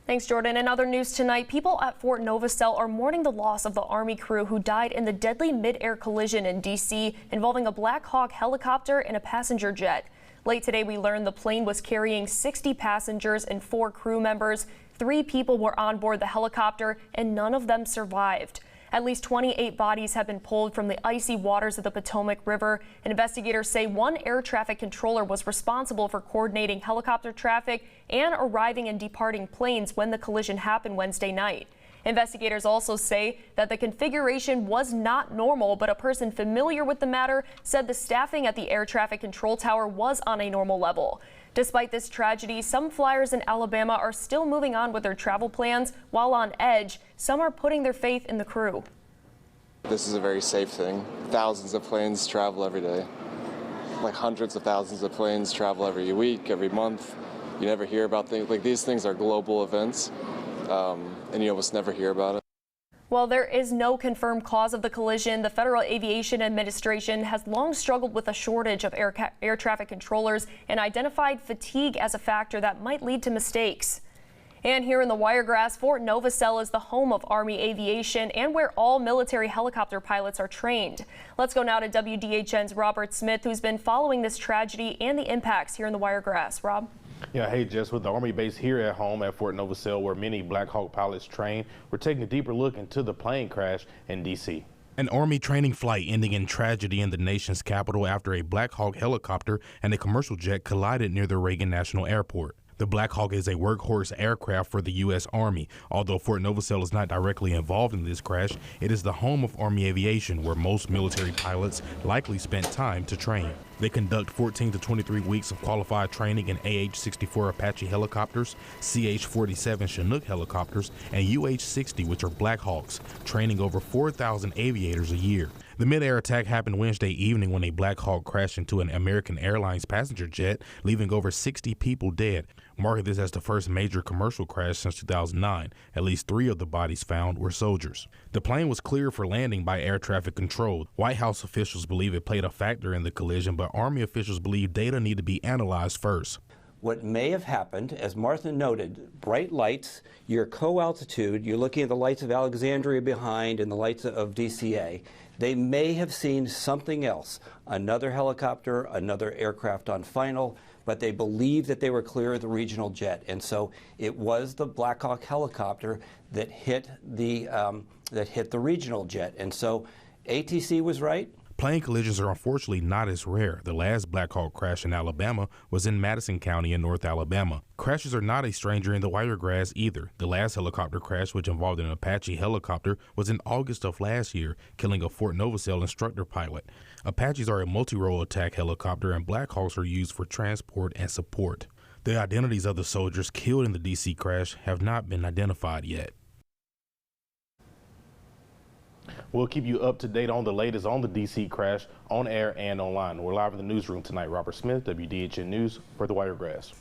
Thanks, Jordan. In other news tonight, people at Fort Novacell are mourning the loss of the Army crew who died in the deadly mid-air collision in D.C. involving a Blackhawk helicopter and a passenger jet. Late today, we learned the plane was carrying 60 passengers and 4 crew members. 3 people were on board the helicopter, and none of them survived. At least 28 bodies have been pulled from the icy waters of the Potomac River. Investigators say one air traffic controller was responsible for coordinating helicopter traffic and arriving and departing planes when the collision happened Wednesday night. Investigators also say that the configuration was not normal, but a person familiar with the matter said the staffing at the air traffic control tower was on a normal level. Despite this tragedy, some flyers in Alabama are still moving on with their travel plans, while on edge, some are putting their faith in the crew. This is a very safe thing. Thousands of planes travel every day. Like hundreds of thousands of planes travel every week, every month. You never hear about things like these. Things are global events, and you almost never hear about it. While there is no confirmed cause of the collision, the Federal Aviation Administration has long struggled with a shortage of air traffic controllers and identified fatigue as a factor that might lead to mistakes. And here in the Wiregrass, Fort Novacell is the home of Army aviation and where all military helicopter pilots are trained. Let's go now to WDHN's Robert Smith, who's been following this tragedy and the impacts here in the Wiregrass. Rob? Yeah, hey, Jess, with the Army base here at home at Fort Novacell, where many Blackhawk pilots train, we're taking a deeper look into the plane crash in D.C. An Army training flight ending in tragedy in the nation's capital after a Blackhawk helicopter and a commercial jet collided near the Regan National Airport. The Blackhawk is a workhorse aircraft for the U.S. Army. Although Fort Novacell is not directly involved in this crash, it is the home of Army aviation, where most military pilots likely spent time to train. They conduct 14 to 23 weeks of qualified training in AH-64 Apache helicopters, CH-47 Chinook helicopters, and UH-60, which are Blackhawks, training over 4,000 aviators a year. The mid-air attack happened Wednesday evening when a Blackhawk crashed into an American Airlines passenger jet, leaving over 60 people dead, marking this as the first major commercial crash since 2009. At least 3 of the bodies found were soldiers. The plane was cleared for landing by air traffic control. White House officials believe it played a factor in the collision, but Army officials believe data need to be analyzed first. What may have happened, as Martha noted, bright lights, you're co-altitude, you're looking at the lights of Alexandria behind and the lights of DCA. They may have seen something else, another helicopter, another aircraft on final, but they believe that they were clear of the regional jet. And so it was the Blackhawk helicopter that hit the regional jet. And so ATC was right. Plane collisions are unfortunately not as rare. The last Blackhawk crash in Alabama was in Madison County in North Alabama. Crashes are not a stranger in the Wiregrass either. The last helicopter crash, which involved an Apache helicopter, was in August of last year, killing a Fort Novacell instructor pilot. Apaches are a multi-role attack helicopter, and Blackhawks are used for transport and support. The identities of the soldiers killed in the D.C. crash have not been identified yet. We'll keep you up to date on the latest on the D.C. crash on air and online. We're live in the newsroom tonight. Robert Smith, WDHN News for the Wiregrass.